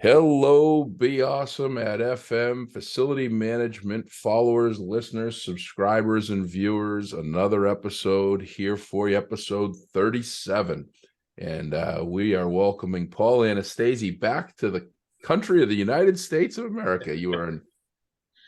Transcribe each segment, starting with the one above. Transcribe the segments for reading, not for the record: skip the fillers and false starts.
Hello, Be Awesome at FM, facility management, followers, listeners, subscribers, and viewers. Another episode here for you, episode 37. And we are welcoming Paul Anastasi back to the country of the United States of America. You were in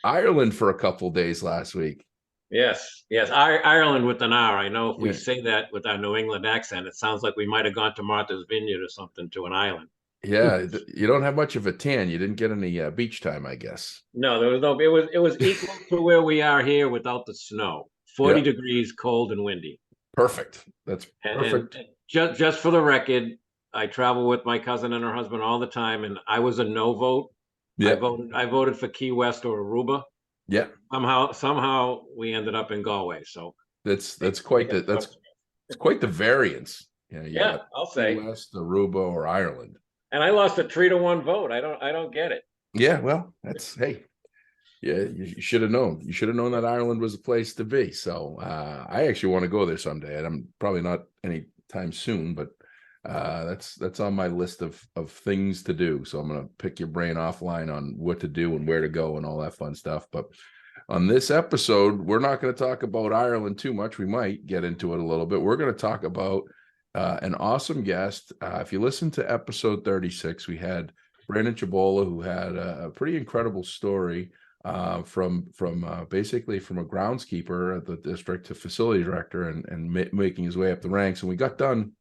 Ireland for a couple days last week. Yes. Ireland with an R. I know if we Yeah. say that with our New England accent, it sounds like we might have gone to Martha's Vineyard or something to an island. Yeah, you don't have much of a tan. You didn't get any beach time, I guess. No, there was no. It was equal to where we are here without the snow. 40 Yeah, degrees, cold and windy. perfect. That's And perfect. just for the record, I travel with my cousin and her husband all the time, and I was a no vote. I Yeah, voted for Key West or Aruba. yeah. Somehow we ended up in Galway. So That's they quite got the stuck. that's it's quite the variance. You know, you Yeah, got I'll Key say. West, Aruba, or Ireland. And I lost a 3-1 vote. I don't get it. Yeah, well, that's hey, yeah, you should have known. You should have known that Ireland was a place to be. So I actually want to go there someday, and I'm probably not anytime soon, but that's on my list of things to do. So I'm gonna pick your brain offline on what to do and where to go and all that fun stuff. But on this episode, we're not going to talk about Ireland too much. We might get into it a little bit. We're going to talk about an awesome guest. If you listen to episode 36, we had Brandon Chabola, who had a pretty incredible story from basically from a groundskeeper at the district to facility director and making his way up the ranks. And we got done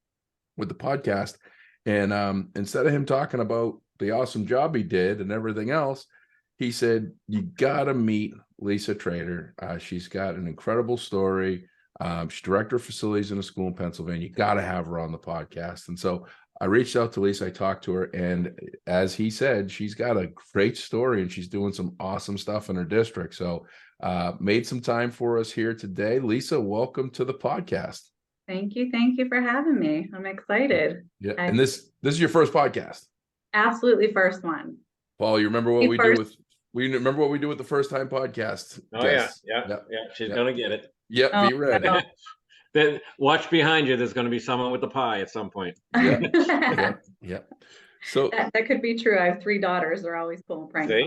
with the podcast, and instead of him talking about the awesome job he did and everything else, he said, you got to meet Lisa Trayter. She's got an incredible story. She's director of facilities in a school in Pennsylvania. You got to have her on the podcast. And so I reached out to Lisa. I talked to her. And as he said, she's got a great story and she's doing some awesome stuff in her district. So made some time for us here today. Lisa, welcome to the podcast. Thank you. Thank you for having me. I'm excited. Yeah. And this is your first podcast. Absolutely first one. Paul, you remember what we do with the first time podcast? Oh, Yes. yeah. She's gonna get it. Yep, Oh, be ready. no. Then watch behind you. There's gonna be someone with the pie at some point. Yeah. So that could be true. I have 3 daughters. They're always pulling pranks See?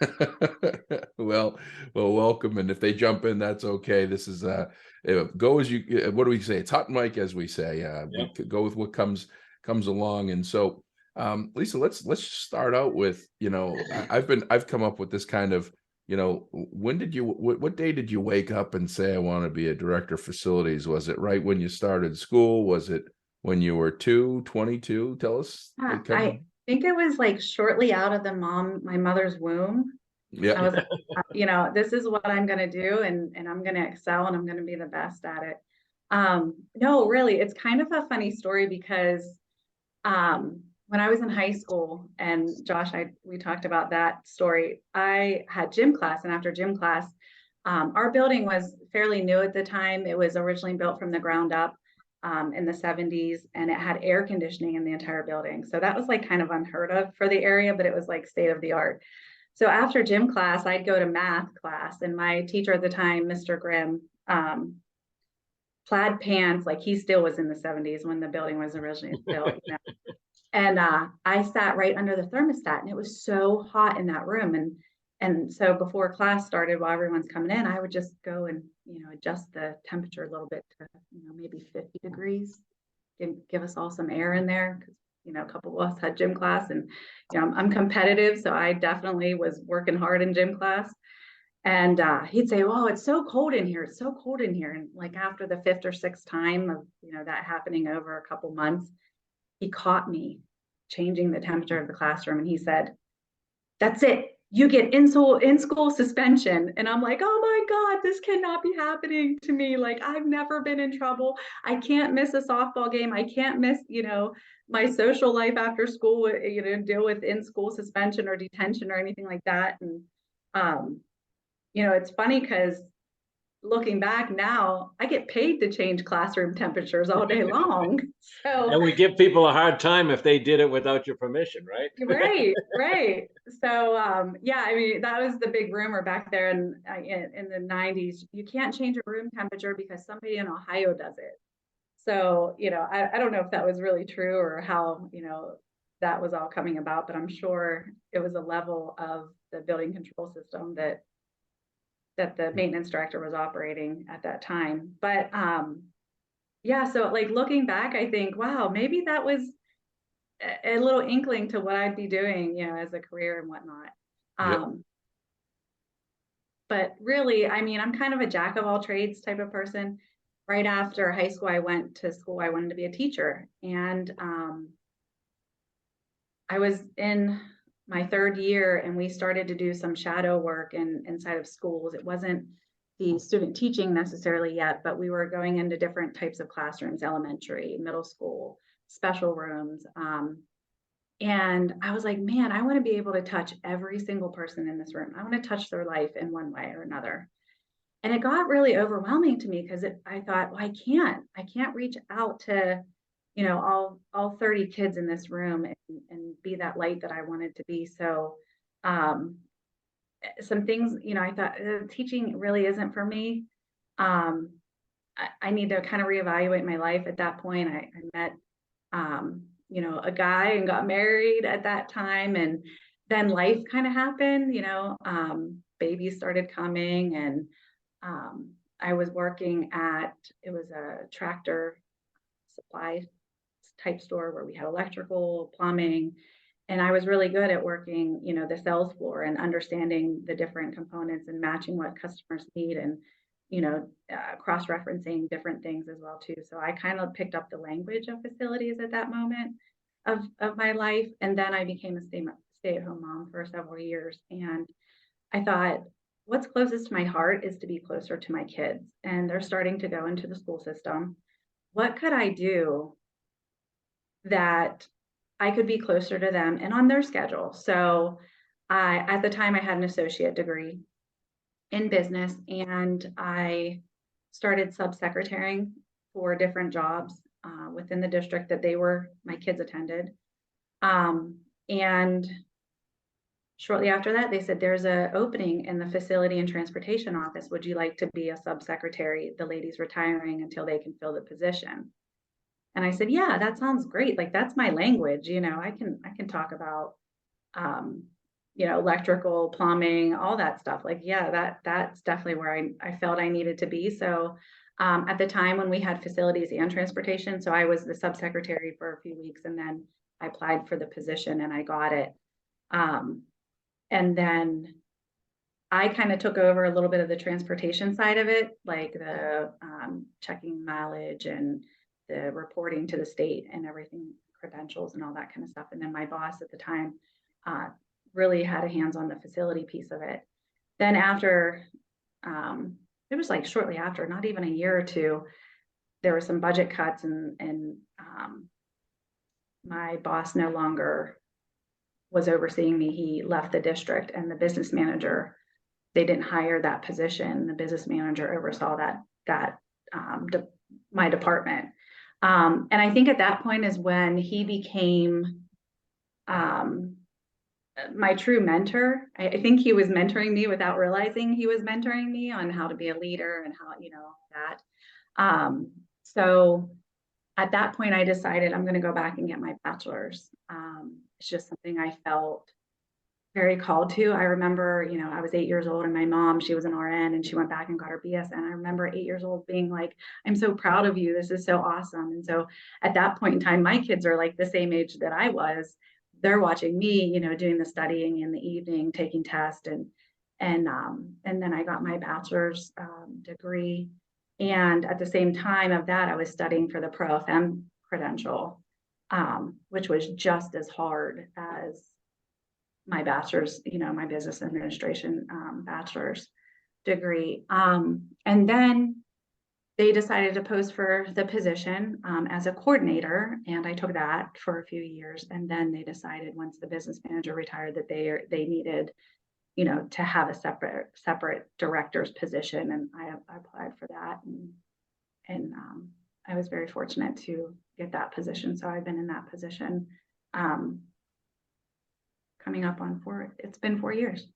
on me. well, welcome. And if they jump in, that's okay. This is go as you. What do we say? It's hot mic, as we say. We could go with what comes along. And so, Lisa, let's start out with, I've come up with this kind of, what day did you wake up and say, I want to be a director of facilities? Was it right when you started school? Was it when you were 22? Tell us. I think it was like shortly out of my mother's womb. Yeah. I was like, this is what I'm going to do, and I'm going to excel and I'm going to be the best at it. No, really, it's kind of a funny story because when I was in high school, and Josh, we talked about that story, I had gym class, and after gym class, our building was fairly new at the time. It was originally built from the ground up in the 70s, and it had air conditioning in the entire building. So that was like kind of unheard of for the area, but it was like state of the art. So after gym class, I'd go to math class, and my teacher at the time, Mr. Grimm, plaid pants, like he still was in the 70s when the building was originally built. And I sat right under the thermostat, and it was so hot in that room. And so before class started, while everyone's coming in, I would just go and, adjust the temperature a little bit to, maybe 50 degrees, give us all some air in there. Because, a couple of us had gym class, and, I'm competitive. So I definitely was working hard in gym class. And he'd say, "Oh, it's so cold in here. It's so cold in here." And like after the 5th or 6th time of, that happening over a couple months, he caught me changing the temperature of the classroom, and he said, "That's it. You get in school suspension." And I'm like, "Oh my God, this cannot be happening to me. Like, I've never been in trouble. I can't miss a softball game. I can't miss, my social life after school, deal with in-school suspension or detention or anything like that." And, it's funny because looking back now, I get paid to change classroom temperatures all day long. So, and we give people a hard time if they did it without your permission, right? Right. So, that was the big rumor back there in the 90s. You can't change a room temperature because somebody in Ohio does it. So, I don't know if that was really true or how, that was all coming about, but I'm sure it was a level of the building control system that the maintenance director was operating at that time. But yeah, so like looking back, I think, wow, maybe that was a little inkling to what I'd be doing, you know, as a career and whatnot. Yep. But really, I mean, I'm kind of a jack of all trades type of person. Right after high school, I went to school. I wanted to be a teacher. And I was in my third year and we started to do some shadow work inside of schools. It wasn't the student teaching necessarily yet, but we were going into different types of classrooms, elementary, middle school, special rooms. And I was like, man, I want to be able to touch every single person in this room. I want to touch their life in one way or another. And it got really overwhelming to me because I thought, well, I can't reach out to, you know, all 30 kids in this room and be that light that I wanted to be. So some things, you know, I thought teaching really isn't for me. I need to kind of reevaluate my life at that point. I met you know, a guy and got married at that time. And then life kind of happened, you know, babies started coming and I was working at, it was a tractor supply type store where we had electrical, plumbing, and I was really good at working, you know, the sales floor and understanding the different components and matching what customers need and, you know, cross-referencing different things as well too. So I kind of picked up the language of facilities at that moment of my life. And then I became a stay-at-home mom for several years. And I thought, what's closest to my heart is to be closer to my kids. And they're starting to go into the school system. What could I do that I could be closer to them and on their schedule? So at the time I had an associate degree in business and I started subsecretarying for different jobs within the district that my kids attended. And shortly after that, they said, there's an opening in the facility and transportation office. Would you like to be a subsecretary? The lady's retiring until they can fill the position. And I said, yeah, that sounds great. Like, that's my language. You know, I can talk about, you know, electrical, plumbing, all that stuff. Like, yeah, that's definitely where I felt I needed to be. So at the time when we had facilities and transportation, so I was the subsecretary for a few weeks and then I applied for the position and I got it. And then I kind of took over a little bit of the transportation side of it, like the checking mileage and the reporting to the state and everything, credentials and all that kind of stuff. And then my boss at the time really had a hands on the facility piece of it. Then after, it was like shortly after, not even a year or two, there were some budget cuts and my boss no longer was overseeing me. He left the district and the business manager, they didn't hire that position. The business manager oversaw my department. And I think at that point is when he became my true mentor. I think he was mentoring me without realizing he was mentoring me on how to be a leader and how, you know, that. So at that point, I decided I'm going to go back and get my bachelor's. It's just something I felt very called to. I remember, you know, I was 8 years old and my mom, she was an RN and she went back and got her BS. And I remember 8 years old being like, I'm so proud of you. This is so awesome. And so at that point in time, my kids are like the same age that I was. They're watching me, you know, doing the studying in the evening, taking tests and then I got my bachelor's degree. And at the same time of that, I was studying for the Pro FM credential, which was just as hard as my bachelor's, you know, my business administration bachelor's degree. And then they decided to post for the position as a coordinator, and I took that for a few years. And then they decided once the business manager retired that they needed, you know, to have a separate director's position, and I applied for that, and I was very fortunate to get that position. So I've been in that position coming up on it's been 4 years.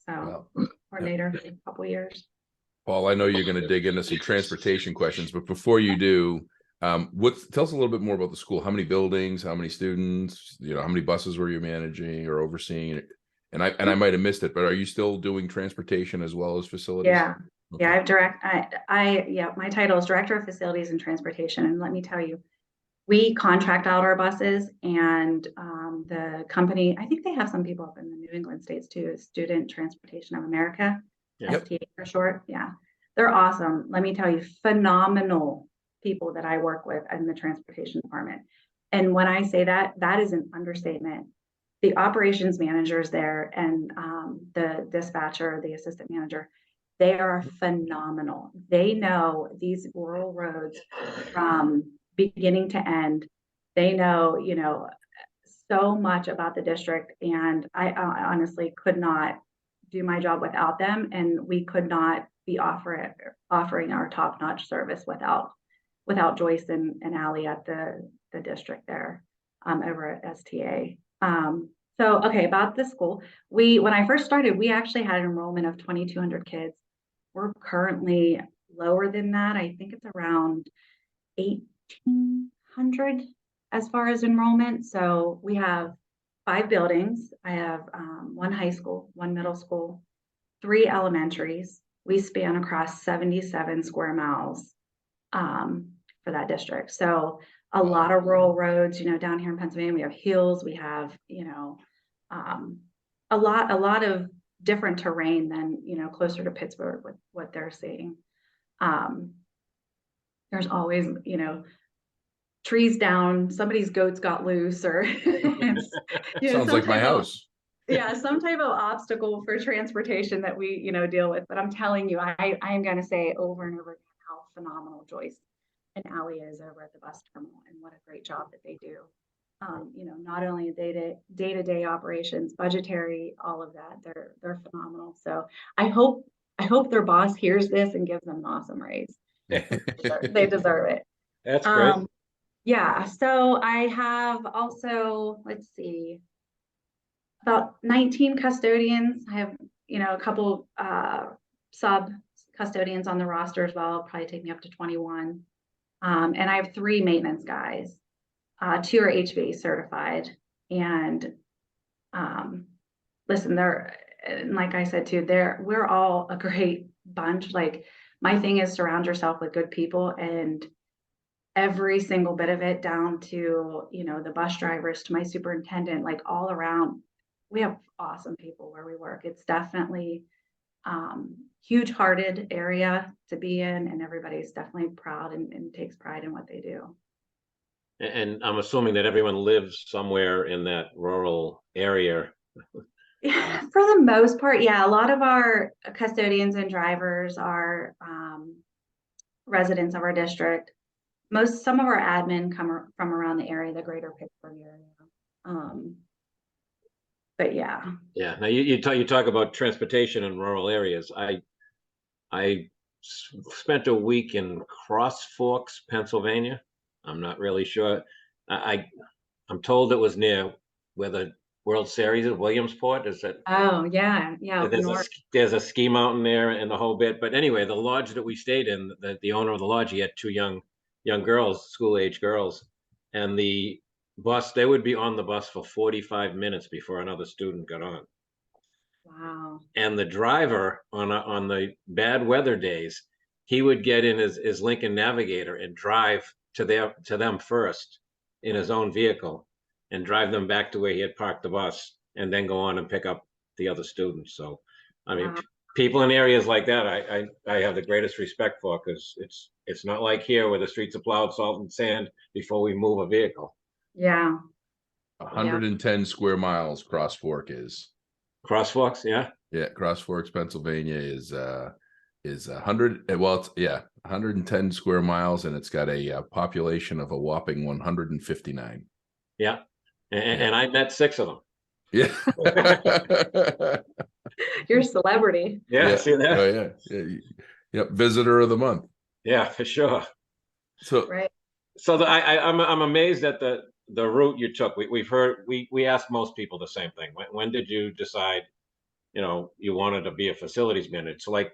So coordinator for a couple years. Paul, I know you're going to dig into some transportation questions, but before you do, Tell us a little bit more about the school. How many buildings, how many students, how many buses were you managing or overseeing? And I might have missed it, but are you still doing transportation as well as facilities? Yeah. Okay. Yeah, my title is Director of Facilities and Transportation. And let me tell you, we contract out our buses, and the company, I think they have some people up in the New England states too, Student Transportation of America, Yeah. STA for short. Yeah, they're awesome. Let me tell you, phenomenal people that I work with in the transportation department. And when I say that, that is an understatement. The operations managers there and the dispatcher, the assistant manager, they are phenomenal. They know these rural roads from beginning to end. They know, so much about the district, and I honestly could not do my job without them, and we could not be offering our top-notch service without Joyce and Allie at the district there over at STA. So okay, about the school, when I first started, we actually had an enrollment of 2,200 kids. We're currently lower than that. I think it's around 1,800 as far as enrollment. So we have 5 buildings. I have 1 high school, 1 middle school, 3 elementaries. We span across 77 square miles for that district. So a lot of rural roads, down here in Pennsylvania, we have hills, we have, a lot of different terrain than, closer to Pittsburgh with what they're seeing. There's always, trees down, somebody's goats got loose, or Sounds like my house. Yeah, some type of obstacle for transportation that we, deal with. But I'm telling you, I am going to say over and over again how phenomenal Joyce and Allie is over at the bus terminal, and what a great job that they do. Not only day-to-day operations, budgetary, all of that, they're phenomenal. So I hope their boss hears this and gives them an awesome raise. They deserve it. That's great. Yeah. So I have also, let's see, about 19 custodians. I have, a couple sub custodians on the roster as well. It'll probably take me up to 21. And I have 3 maintenance guys. 2 are HVAC certified. And listen, like I said too, we're all a great bunch. Like, my thing is surround yourself with good people, and every single bit of it, down to, the bus drivers, to my superintendent, like all around, we have awesome people where we work. It's definitely huge-hearted area to be in, and everybody's definitely proud and takes pride in what they do. And I'm assuming that everyone lives somewhere in that rural area. Yeah, for the most part, yeah. A lot of our custodians and drivers are residents of our district. Some of our admin come from around the area, the greater Pittsburgh area. But yeah. Yeah. Now you talk about transportation in rural areas. I spent a week in Cross Forks, Pennsylvania. I'm not really sure. I'm told it was near where the World Series is, Williamsport. Is that? Oh yeah, yeah. There's a ski mountain there and the whole bit. But anyway, the lodge that we stayed in, the owner of the lodge, he had 2 young girls, school-age girls, and they would be on the bus for 45 minutes before another student got on. Wow. And the driver on the bad weather days, he would get in his Lincoln Navigator and drive to them first in his own vehicle, and drive them back to where he had parked the bus, and then go on and pick up the other students. So, I mean, people in areas like that, I have the greatest respect for, because it's not like here where the streets are plowed salt and sand before we move a vehicle. Yeah. 110 square miles Cross Fork is. Cross Forks, yeah. Yeah, Cross Forks, Pennsylvania is 100. Well, it's 110 square miles, and it's got a population of a whopping 159. Yeah, and I met 6 of them. Yeah. You're a celebrity. Yeah, see that? Oh yeah. Yep, visitor of the month. Yeah, for sure. So right. So I'm amazed at the route you took. We asked most people the same thing. When did you decide, you wanted to be a facilities manager? So like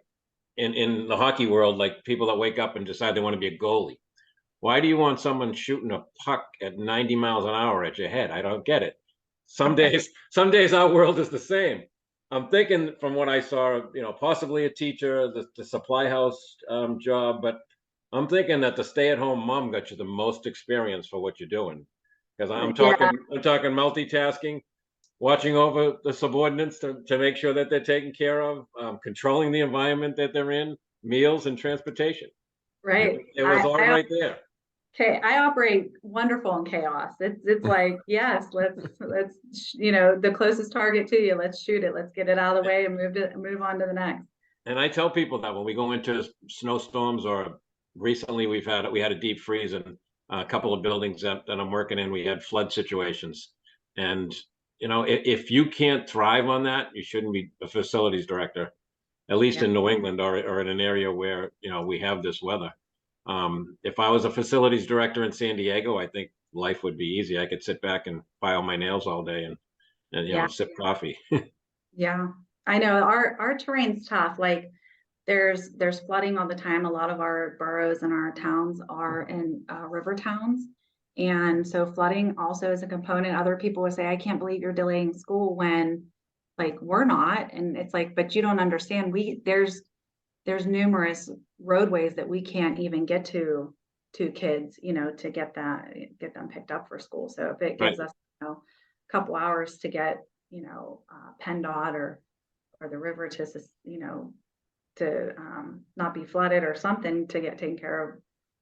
in the hockey world, like people that wake up and decide they want to be a goalie, Why do you want someone shooting a puck at 90 miles an hour at your head? I don't get it. Some days our world is the same. I'm thinking from what I saw, possibly a teacher, the supply house job, but I'm thinking that the stay-at-home mom got you the most experience for what you're doing. Because I'm Yeah, talking multitasking, watching over the subordinates to make sure that they're taken care of, controlling the environment that they're in, meals and transportation. right. It was all right there. Okay, I operate wonderful in chaos. It's like, yes, let's the closest target to you, let's shoot it, let's get it out of the way and move on to the next. And I tell people that when we go into snowstorms, or recently we had a deep freeze in a couple of buildings that I'm working in, we had flood situations. And if you can't thrive on that, you shouldn't be a facilities director, at least Yeah. in New England or in an area where we have this weather. If I was a facilities director in San Diego, I think life would be easy. I could sit back and file my nails all day and Yeah. sip coffee. Yeah, I know our terrain's tough. Like there's flooding all the time. A lot of our boroughs and our towns are in river towns. And so flooding also is a component. Other people would say, I can't believe you're delaying school when like we're not. And it's like, but you don't understand. There's numerous roadways that we can't even get to kids, to get them picked up for school. So if it gives Right. us, a couple hours to get, PennDOT or the river to, to not be flooded or something to get taken care of,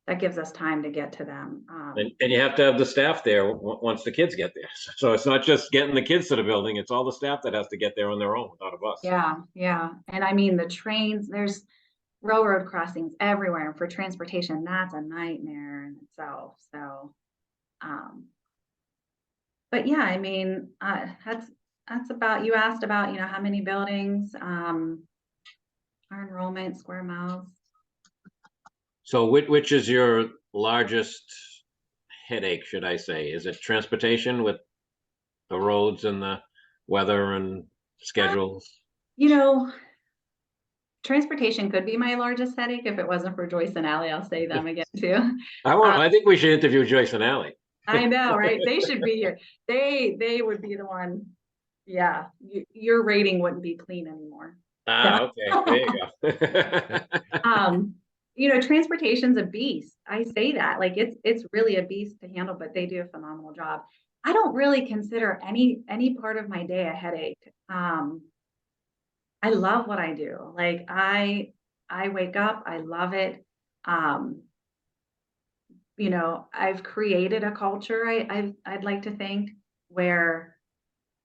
that gives us time to get to them. And you have to have the staff there once the kids get there. So it's not just getting the kids to the building, it's all the staff that has to get there on their own without a bus. Yeah, yeah. And I mean, the trains, there's railroad crossings everywhere. And for transportation, that's a nightmare in itself. So, but yeah, I mean, that's about, you asked about, how many buildings, our enrollment, square miles. So which is your largest headache, should I say? Is it transportation with the roads and the weather and schedules? Transportation could be my largest headache if it wasn't for Joyce and Allie. I'll say them again too. I think we should interview Joyce and Allie. I know, right? They should be here. They would be the one. Yeah, your rating wouldn't be clean anymore. Okay, there you go. Transportation's a beast. I say that like it's really a beast to handle, but they do a phenomenal job. I don't really consider any part of my day a headache. I love what I do. Like I wake up, I love it. I've created a culture, I'd like to think, where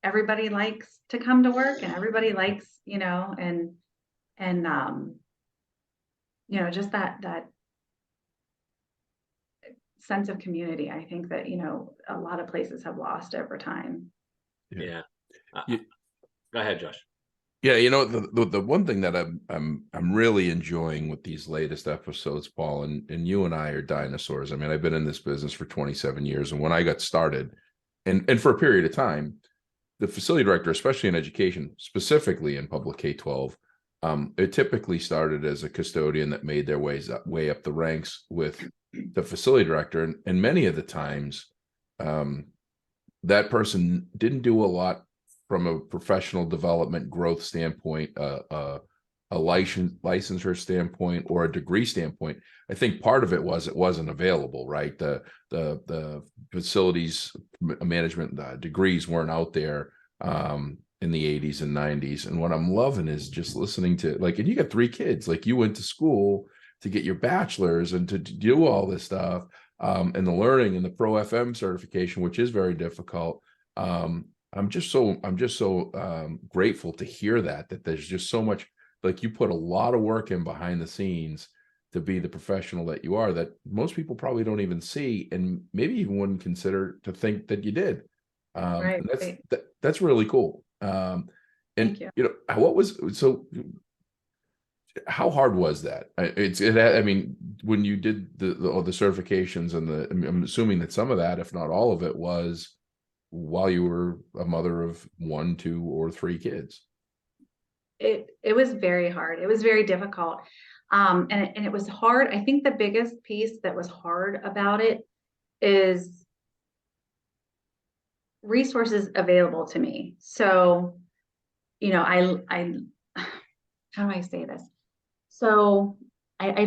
everybody likes to come to work and everybody likes, and just that sense of community. I think that, a lot of places have lost over time. Yeah. Yeah. Go ahead, Josh. Yeah, the one thing that I'm really enjoying with these latest episodes, Paul, and you and I are dinosaurs. I mean, I've been in this business for 27 years, and when I got started, and for a period of time, the facility director, especially in education, specifically in public K-12, it typically started as a custodian that made their way up the ranks with the facility director, and many of the times, that person didn't do a lot from a professional development growth standpoint, a licensure standpoint, or a degree standpoint. I think part of it wasn't available, right? The facilities management degrees weren't out there in the 80s and 90s. And what I'm loving is just listening to, like, and you got 3 kids, like you went to school to get your bachelor's and to do all this stuff, and the learning and the Pro FM certification, which is very difficult. I'm just so grateful to hear that there's just so much, like you put a lot of work in behind the scenes to be the professional that you are, that most people probably don't even see, and maybe even wouldn't consider to think that you did. Right. And that's really cool. And Thank you. how hard was that? I mean, when you did the certifications and I'm assuming that some of that, if not all of it, was while you were a mother of 1, 2, or 3 kids. It was very hard. It was very difficult. And it was hard. I think the biggest piece that was hard about it is resources available to me. So, you know, how do I say this? So I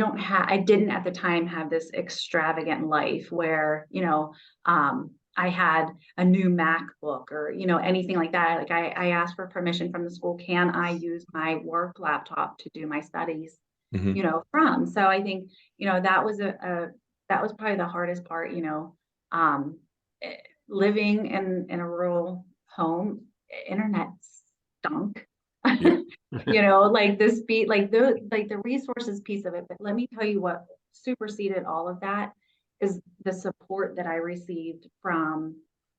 didn't at the time have this extravagant life where, you know, I had a new MacBook or, you know, anything like that. Like I asked for permission from the school. Can I use my work laptop to do my studies, you know, from? So I think, you know, that was that was probably the hardest part, you know, eh, living in a rural home, internet stunk. Yeah. You know, like the speed, like the resources piece of it. But let me tell you what superseded all of that is the support that I received from,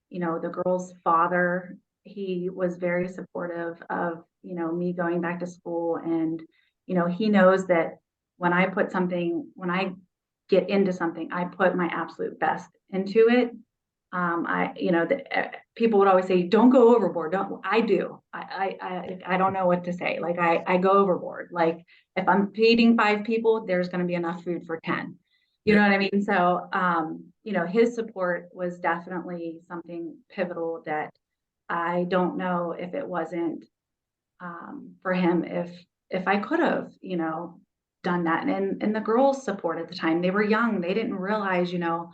you know, the girl's father. He was very supportive of, you know, me going back to school. And, you know, he knows that when when I get into something, I put my absolute best into it. You know, people would always say, "Don't go overboard." Don't. I do. I don't know what to say. Like I go overboard. Like if I'm feeding 5 people, there's going to be enough food for 10. You know what I mean? So, you know, his support was definitely something pivotal that I don't know if it wasn't for him if I could have, you know, done that. And the girls' support at the time, they were young, they didn't realize, you know,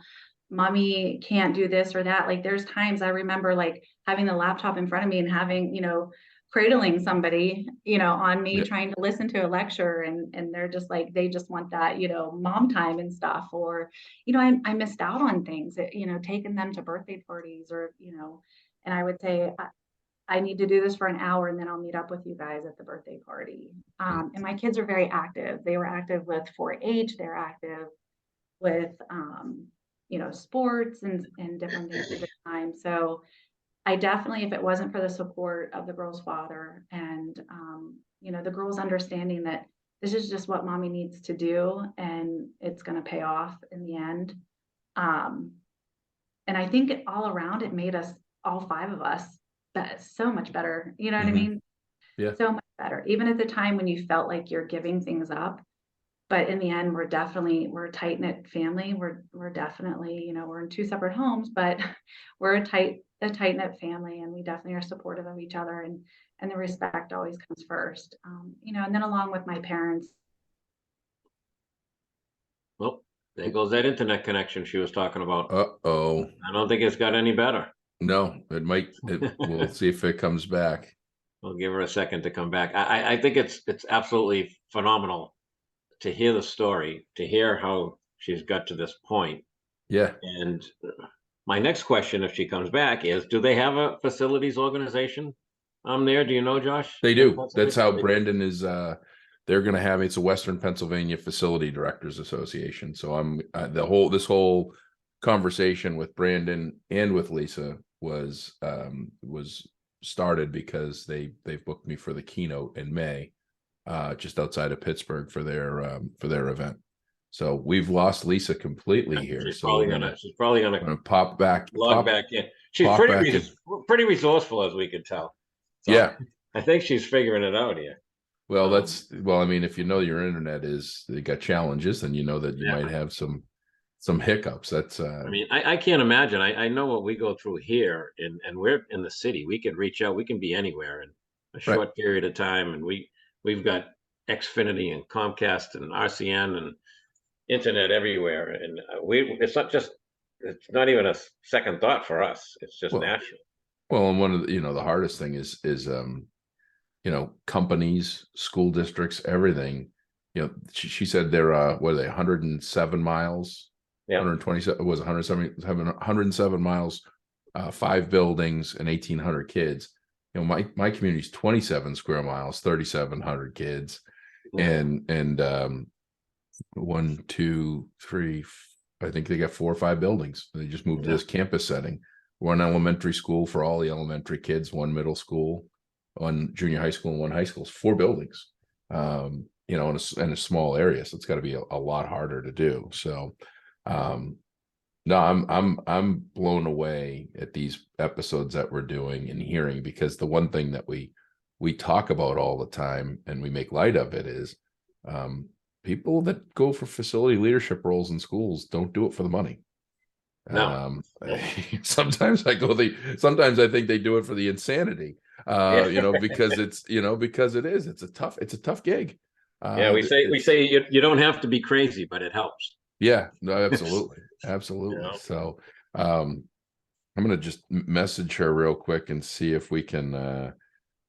mommy can't do this or that. Like there's times I remember like having the laptop in front of me and having, you know, cradling somebody, you know, on me Yeah. trying to listen to a lecture and they're just like, they just want that, you know, mom time and stuff. Or, you know, I missed out on things that, you know, taking them to birthday parties or, you know, and I would say, I need to do this for an hour and then I'll meet up with you guys at the birthday party. And my kids are very active. They were active with 4-H, they're active with, you know, sports and different things at the time. So I definitely, if it wasn't for the support of the girl's father and, you know, the girl's understanding that this is just what mommy needs to do and it's going to pay off in the end. Um, and I think all around it made us, all 5 of us, so much better. You know what I mean? Yeah. So much better. Even at the time when you felt like you're giving things up, but in the end, we're a tight knit family. We're definitely, you know, we're in 2 separate homes, but we're a tight knit family, and we definitely are supportive of each other, and the respect always comes first. You know, and then along with my parents. Well, there goes that internet connection she was talking about. Uh-oh. I don't think it's got any better. No, we'll see if it comes back. We'll give her a second to come back. I think it's absolutely phenomenal to hear the story, to hear how she's got to this point. Yeah. And my next question, if she comes back, is: do they have a facilities organization there? Do you know, Josh? They do. That's how Brandon is. They're going to have, it's a Western Pennsylvania Facility Directors Association. So I'm this whole conversation with Brandon and with Lisa was started because they've booked me for the keynote in May, just outside of Pittsburgh for their event. So we've lost Lisa completely here. She's So probably gonna pop back, log back in. She's pretty resourceful, as we could tell. So yeah. I think she's figuring it out here. Well, I mean, if you know your internet they got challenges, then you know that you might have some hiccups. That's I mean, I can't imagine. I know what we go through here, and we're in the city. We can reach out. We can be anywhere in a short period of time, and we've got Xfinity and Comcast and RCN and internet everywhere, and it's not even a second thought for us. It's just natural. Well, and one of the, the hardest thing is companies, school districts, everything. She said they're what are they, 107 miles? Yeah, 127 was 107 miles, 5 buildings and 1,800 kids. My community is 27 square miles, 3,700 kids, and 1, 2, 3. I think they got 4 or 5 buildings. They just moved to this campus setting. 1 elementary school for all the elementary kids, 1 middle school, 1 junior high school, and 1 high school. 4 buildings, in a small area. So it's got to be a lot harder to do. So, no, I'm blown away at these episodes that we're doing and hearing, because the one thing that we talk about all the time and we make light of it is, people that go for facility leadership roles in schools don't do it for the money. No. Sometimes sometimes I think they do it for the insanity, because it's a tough gig. Yeah, we say you don't have to be crazy, but it helps. Yeah, no, absolutely. Absolutely. You know? So, I'm going to just message her real quick and see if we can,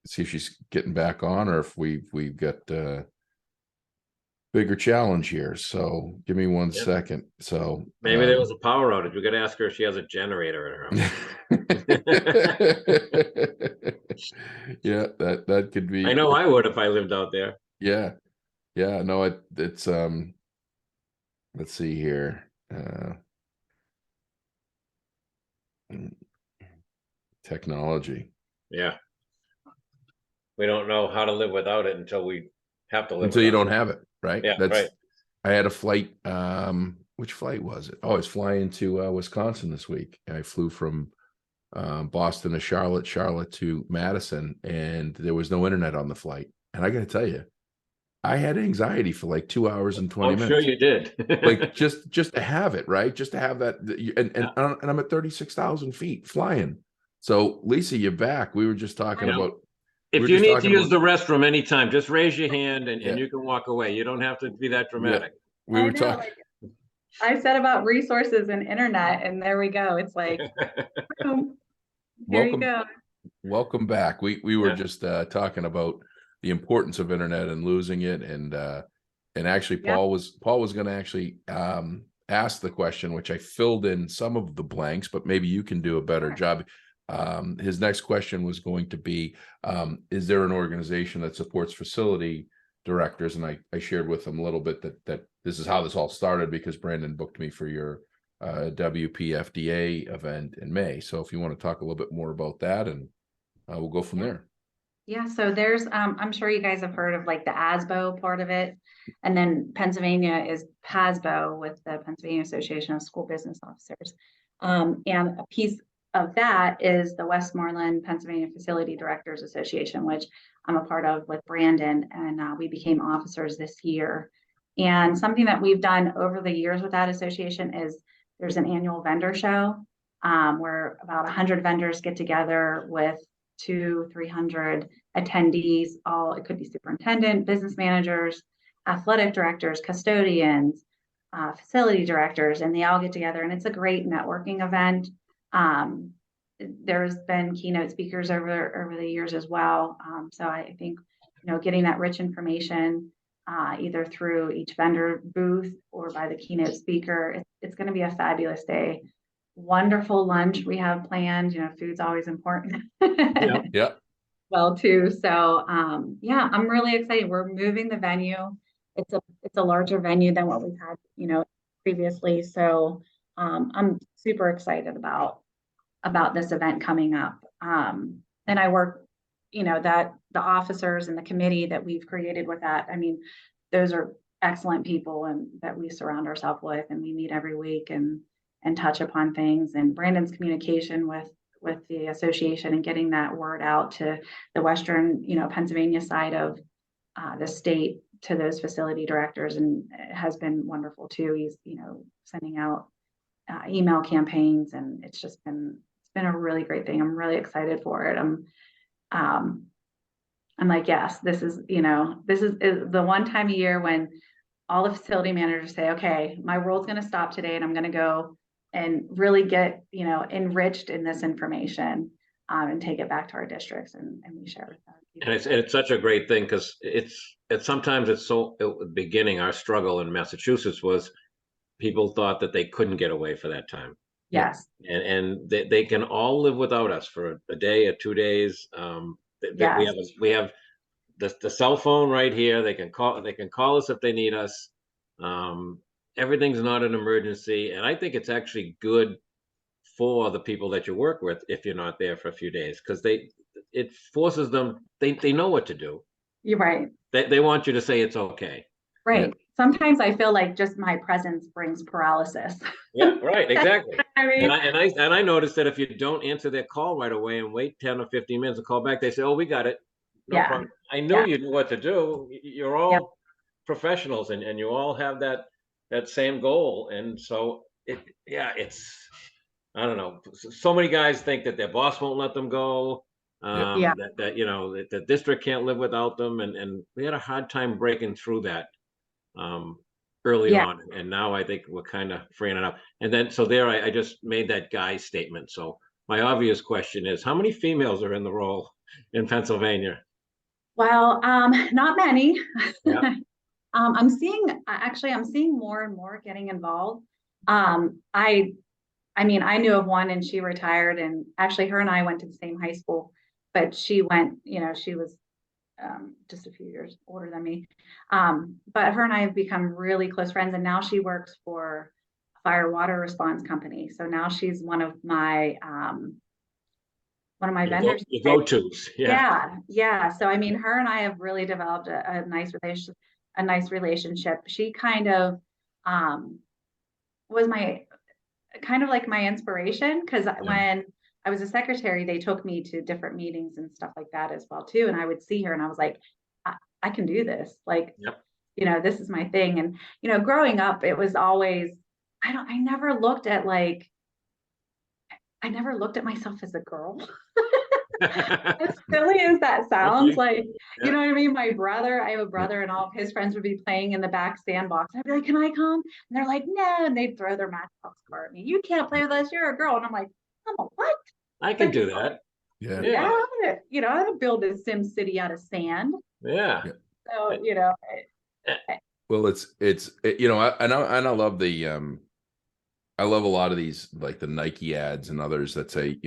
see if she's getting back on, or if we've got bigger challenge here. So give me one second. So maybe there was a power outage. We got to ask her if she has a generator in her house. Yeah, that could be. I know I would if I lived out there. Yeah. Yeah. No, it's let's see here. Technology. Yeah. We don't know how to live without it until we have to live Until you without don't have it, right? Yeah, right. I had a flight. Which flight was it? Oh, I was flying to Wisconsin this week. I flew from Boston to Charlotte to Madison, and there was no internet on the flight. And I got to tell you, I had anxiety for like 2 hours and 20 I'm minutes. sure you did. Like just to have it, right? Just to have that, and I'm at 36,000 feet flying. So Lisa, you're back. We were just talking about. If you need to use the restroom anytime, just raise your hand and you can walk away. You don't have to be that dramatic. We were talking. I said about resources and internet, and there we go. It's like, boom, here you go. Welcome back. We were just talking about the importance of internet and losing it, and actually Paul was going to actually ask the question, which I filled in some of the blanks, but maybe you can do a better job. His next question was going to be, is there an organization that supports facility directors? And I shared with him a little bit that this is how this all started, because Brandon booked me for your WPFDA event in May. So if you want to talk a little bit more about that, and we'll go from there. Yeah, so there's, I'm sure you guys have heard of like the ASBO part of it. And then Pennsylvania is PASBO, with the Pennsylvania Association of School Business Officers. And a piece of that is the Westmoreland Pennsylvania Facility Directors Association, which I'm a part of with Brandon, and we became officers this year. And something that we've done over the years with that association is there's an annual vendor show where about 100 vendors get together with 200-300 attendees. It could be superintendent, business managers, athletic directors, custodians, facility directors, and they all get together, and it's a great networking event. There's been keynote speakers over the years as well. So I think, getting that rich information either through each vendor booth or by the keynote speaker, it's going to be a fabulous day. Wonderful lunch we have planned. Food's always important. Yeah. Well, too. So yeah, I'm really excited. We're moving the venue. It's a larger venue than what we've had, previously. So I'm super excited about this event coming up. And I work, that the officers and the committee that we've created with that. I mean, those are excellent people and that we surround ourselves with, and we meet every week and touch upon things. And Brandon's communication with the association and getting that word out to the Western, Pennsylvania side of the state, to those facility directors, and it has been wonderful too. He's, sending out email campaigns, and it's been a really great thing. I'm really excited for it. I'm like, yes, this is the one time a year when all the facility managers say, okay, my world's going to stop today, and I'm going to go and really get, enriched in this information, and take it back to our districts, and we share with them. And it's such a great thing, because sometimes at the beginning, our struggle in Massachusetts was people thought that they couldn't get away for that time. Yes. And they can all live without us for a day or 2 days. Yes. We have the cell phone right here. They can call us if they need us. Everything's not an emergency, and I think it's actually good for the people that you work with if you're not there for a few days, because it forces them. They know what to do. You're right. They want you to say it's okay. Right. Yeah. Sometimes I feel like just my presence brings paralysis. Yeah, right, exactly. I mean, and I noticed that if you don't answer their call right away and wait 10 or 15 minutes to call back, they say, "Oh, we got it. No problem." I knew you knew what to do. You're all professionals, and you all have that same goal. And so it's, I don't know. So many guys think that their boss won't let them go. Yeah. Yeah. That that the district can't live without them, and we had a hard time breaking through that early Yeah. on, and now I think we're kind of freeing it up. And then so there, I just made that guy statement. So my obvious question is, how many females are in the role in Pennsylvania? Well, not many. Yeah. I'm seeing more and more getting involved. I mean, I knew of one and she retired, and actually her and I went to the same high school, but she went, she was just a few years older than me. But her and I have become really close friends, and now she works for a fire water response company. So now she's one of my vendors. The go-tos. Yeah. Yeah. So I mean, her and I have really developed a nice relationship. She kind of was my kind of like my inspiration, because when I was a secretary, they took me to different meetings and stuff like that as well too. And I would see her and I was like, I can do this. Like, this is my thing. And, growing up, it was always, I never looked at myself as a girl. As silly as that sounds, like, you know what I mean? I have a brother, and all of his friends would be playing in the back sandbox. I'd be like, can I come? And they're like, no. And they'd throw their matchbox car at me. You can't play with us. You're a girl. And I'm like, oh, what? I can do that. Yeah. Yeah. I don't build a Sim City out of sand. Yeah. So, Well, I love I love a lot of these, like the Nike ads and others that say,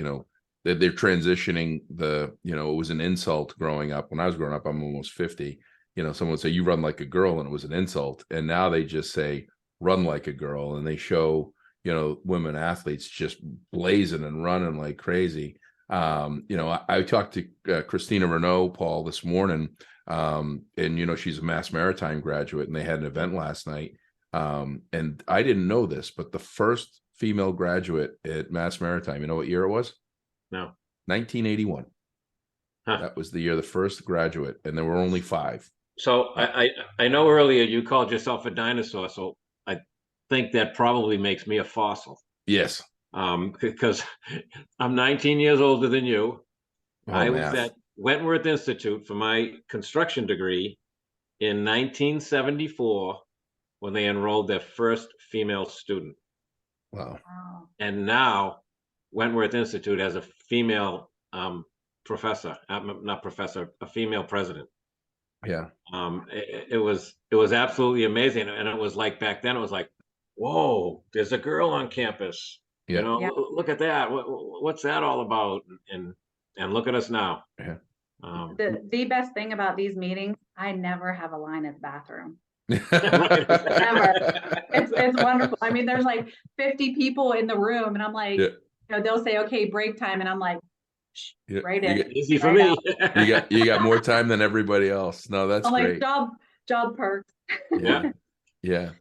that they're transitioning it was an insult growing up. When I was growing up, I'm almost 50. Someone would say, you run like a girl, and it was an insult. And now they just say, run like a girl. And they show, women athletes just blazing and running like crazy. I talked to Christina Renaud, Paul, this morning, and, she's a Mass Maritime graduate, and they had an event last night. And I didn't know this, but the first female graduate at Mass Maritime, you know what year it was? No. 1981. Huh. That was the year the first graduate, and there were only 5. So I know earlier you called yourself a dinosaur, so I think that probably makes me a fossil. Yes. Because I'm 19 years older than you. I was at Wentworth Institute for my construction degree in 1974 when they enrolled their first female student. Wow. And now Wentworth Institute has a female professor, not professor, a female president. Yeah. It was absolutely amazing. And it was like, back then it was like, whoa, there's a girl on campus. Yeah. Look at that. What's that all about? And look at us now. Yeah. The best thing about these meetings, I never have a line at the bathroom. Never. It's wonderful. I mean, there's like 50 people in the room, and I'm like, they'll say, okay, break time, and I'm like, right in. Easy for me. you got more time than everybody else. No, that's great. Like job perks. Yeah.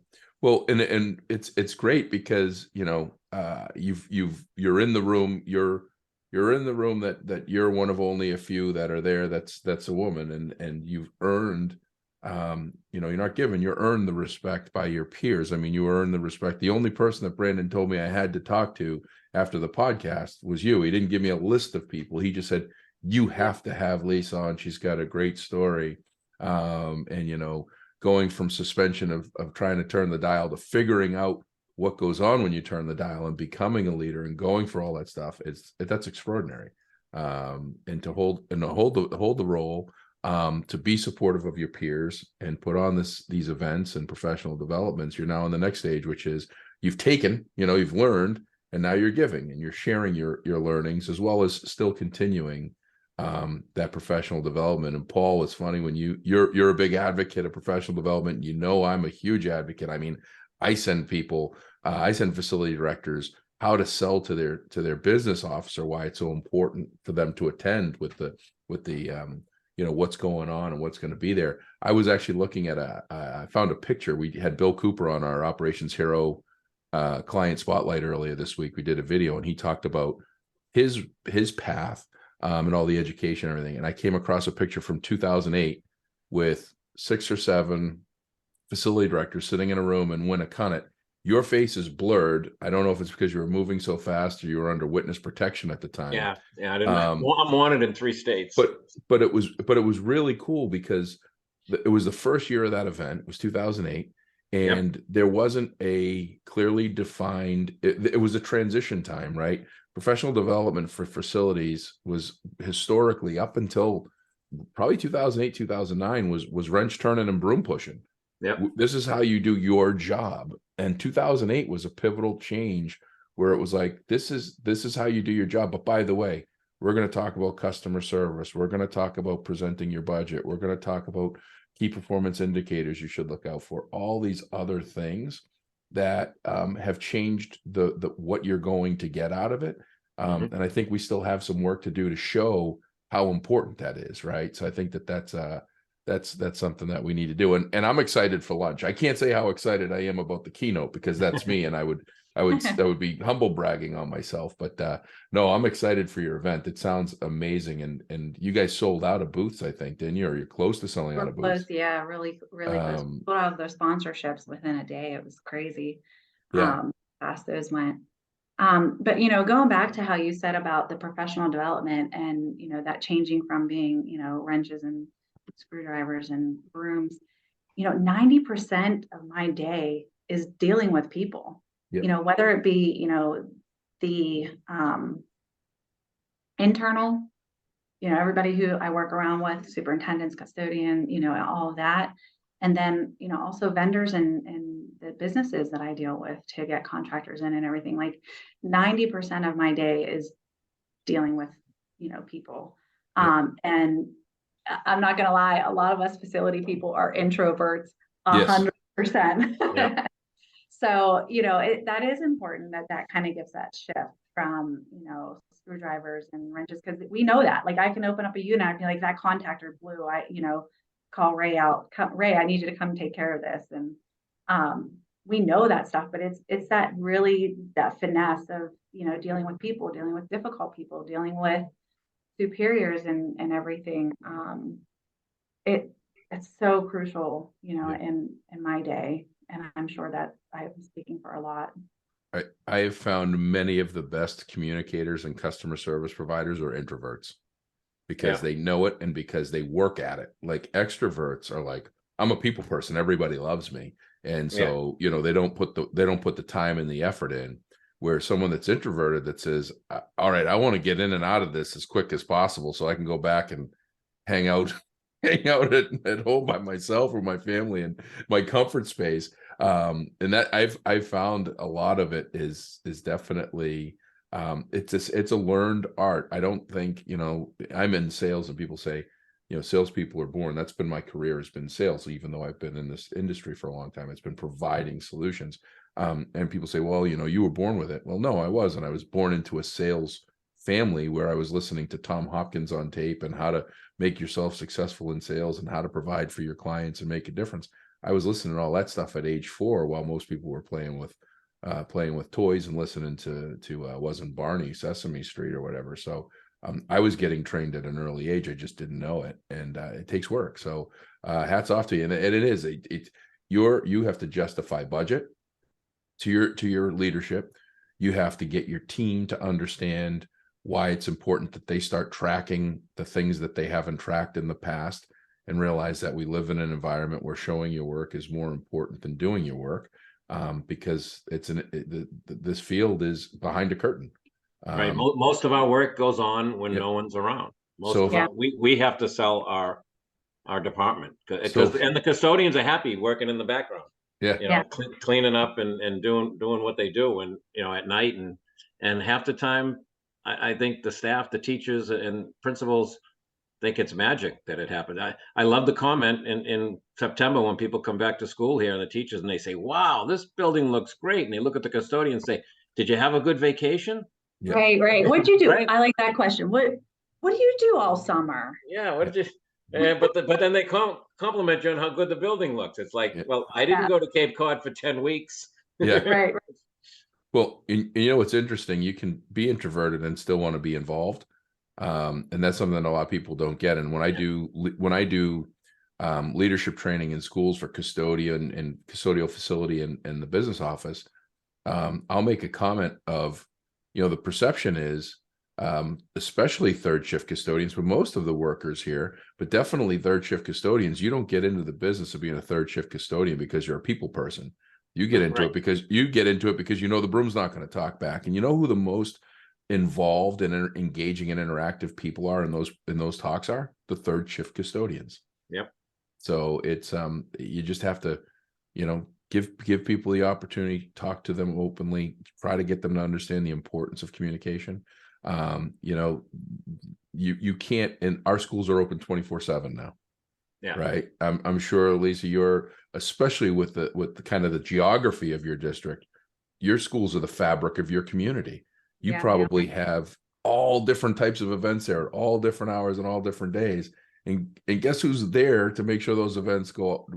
Well, and it's great because you're in the room. You're in the room that you're one of only a few that are there. That's a woman, and you've earned. You're not given. You earned the respect by your peers. I mean, you earned the respect. The only person that Brandon told me I had to talk to after the podcast was you. He didn't give me a list of people. He just said, you have to have Lisa on. She's got a great story. And going from suspension of trying to turn the dial to figuring out what goes on when you turn the dial and becoming a leader and going for all that stuff, that's extraordinary. And to hold the role, to be supportive of your peers and put on these events and professional developments. You're now in the next stage, which is you've taken, you've learned, and now you're giving and you're sharing your learnings, as well as still continuing that professional development. And Paul, it's funny when you're a big advocate of professional development. I'm a huge advocate. I mean, I send facility directors how to sell to their business officer, why it's so important for them to attend with the what's going on and what's going to be there. I was actually looking at I found a picture. We had Bill Cooper on our Operations Hero client spotlight earlier this week. We did a video, and he talked about his path and all the education and everything. And I came across a picture from 2008 with 6 or 7 facility director sitting in a room and win a cunnet, your face is blurred. I don't know if it's because you were moving so fast or you were under witness protection at the time. Yeah, I didn't. I'm wanted in 3 states. But it was really cool because it was the first year of that event. It was 2008, and there wasn't a clearly defined. It was a transition time, right? Professional development for facilities was historically, up until probably 2008, 2009, was wrench turning and broom pushing. This is how you do your job. And 2008 was a pivotal change where it was like, this is how you do your job. But by the way, we're going to talk about customer service. We're going to talk about presenting your budget. We're going to talk about key performance indicators you should look out for. All these other things that have changed the what you're going to get out of it. And I think we still have some work to do to show how important that is, right? So I think that's something that we need to do. And I'm excited for lunch. I can't say how excited I am about the keynote because that's me, and I would be humble bragging on myself. But no, I'm excited for your event. It sounds amazing, and you guys sold out of booths, I think, didn't you? Or you're close to selling out of booths. Yeah, really close. Sold out of their sponsorships within a day. It was crazy. Fast those went. But going back to how you said about the professional development and that changing from being wrenches and screwdrivers and brooms, 90% of my day is dealing with people. Whether it be the internal, everybody who I work around with, superintendents, custodian, all of that, and then also vendors and the businesses that I deal with to get contractors in and everything. Like 90% of my day is dealing with people. And I'm not gonna lie, a lot of us facility people are introverts 100%. So that is important, that kind of gives that shift from screwdrivers and wrenches, because we know that. Like, I can open up a unit and be like, that contactor blew. I call Ray out. Ray, I need you to come take care of this. And we know that stuff, but it's that finesse of dealing with people, dealing with difficult people, dealing with superiors and everything. It's so crucial, in my day, and I'm sure that I'm speaking for a lot. I have found many of the best communicators and customer service providers are introverts, because they know it and because they work at it. Like, extroverts are like, I'm a people person, everybody loves me, and so they don't put the time and the effort in. Where someone that's introverted that says, all right, I want to get in and out of this as quick as possible so I can go back and hang out at home by myself or my family and my comfort space. And that I've found a lot of it is definitely it's a learned art. I don't think, I'm in sales, and people say, salespeople are born. That's been my career, has been sales. Even though I've been in this industry for a long time, it's been providing solutions. And people say, well, you were born with it. Well, no, I wasn't. I was born into a sales family where I was listening to Tom Hopkins on tape and how to make yourself successful in sales and how to provide for your clients and make a difference. I was listening to all that stuff at age 4, while most people were playing with toys and listening to wasn't Barney, Sesame Street or whatever. So I was getting trained at an early age. I just didn't know it, and it takes work. So hats off to you. And it is you have to justify budget to your leadership. You have to get your team to understand why it's important that they start tracking the things that they haven't tracked in the past, and realize that we live in an environment where showing your work is more important than doing your work, because this field is behind a curtain. Right. Most of our work goes on when no one's around. We have to sell our department, and the custodians are happy working in the background. Cleaning up and doing what they do, and at night, and half the time, I think the staff, the teachers and principals think it's magic that it happened. I love the comment in September when people come back to school here, and the teachers, and they say, wow, this building looks great. And they look at the custodian and say, did you have a good vacation? Right. What'd you do? Right? I like that question. What do you do all summer? Yeah. What did you? But then they compliment you on how good the building looks. It's like, well, I didn't go to Cape Cod for 10 weeks. Right. Well, what's interesting, you can be introverted and still want to be involved. And that's something that a lot of people don't get. And when I do leadership training in schools for custodian and custodial facility and the business office, I'll make a comment of, the perception is, especially third shift custodians, but most of the workers here, but definitely third shift custodians, you don't get into the business of being a third shift custodian because you're a people person. You get into it because the broom's not going to talk back. And you know who the most involved and engaging and interactive people are in those talks are? The third shift custodians. Yep. So it's you just have to, give people the opportunity, talk to them openly, try to get them to understand the importance of communication. You can't, and our schools are open 24/7 now. Yeah. Right. I'm sure, Lisa, you're, especially with the kind of the geography of your district, your schools are the fabric of your community. You probably have all different types of events there at all different hours and all different days. And guess who's there to make sure those events go,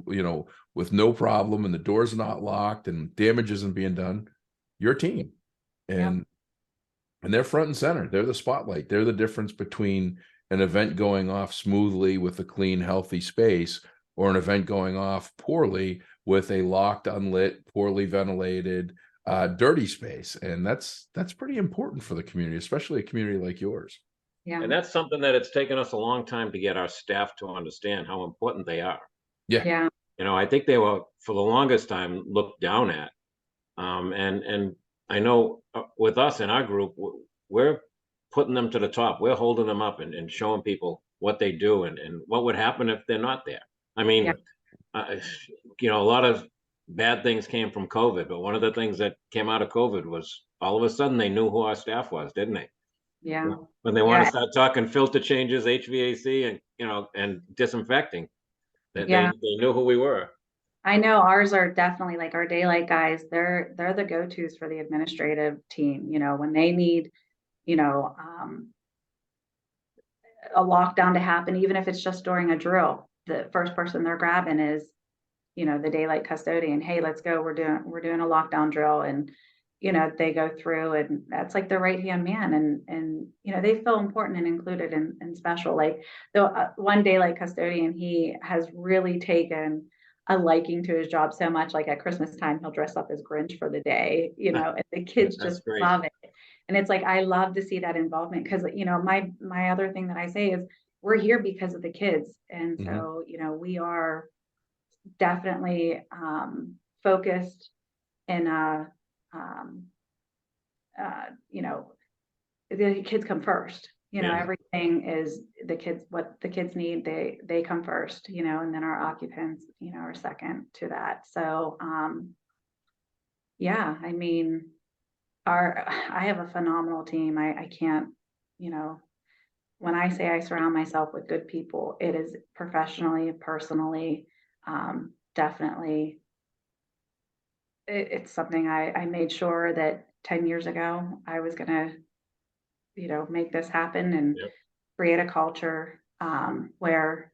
with no problem and the door's not locked and damage isn't being done? Your team. And they're front and center. They're the spotlight. They're the difference between an event going off smoothly with a clean, healthy space, or an event going off poorly with a locked, unlit, poorly ventilated, dirty space. And that's pretty important for the community, especially a community like yours. Yeah. And that's something that it's taken us a long time to get our staff to understand how important they are. Yeah. I think they were, for the longest time, looked down at. And I know with us in our group, we're putting them to the top. We're holding them up and showing people what they do and what would happen if they're not there. I mean, a lot of bad things came from COVID, but one of the things that came out of COVID was all of a sudden they knew who our staff was, didn't they? Yeah. When they want to start talking filter changes, HVAC, and disinfecting, they knew who we were. I know ours are definitely like our daylight guys. They're the go-tos for the administrative team. When they need, a lockdown to happen, even if it's just during a drill, the first person they're grabbing is, the daylight custodian. Hey, let's go. We're doing a lockdown drill, and they go through, and that's like their right-hand man, and they feel important and included and special. Like the one daylight custodian, he has really taken a liking to his job so much. Like at Christmas time, he'll dress up as Grinch for the day, and the kids just love it. And it's like, I love to see that involvement because, my other thing that I say is we're here because of the kids. And so, we are definitely focused in the kids come first. Everything is the kids, what the kids need, they come first, and then our occupants, are second to that. So I mean, I have a phenomenal team. I can't, when I say I surround myself with good people, it is professionally, personally, definitely. It's something I made sure that 10 years ago I was gonna, make this happen and create a culture where,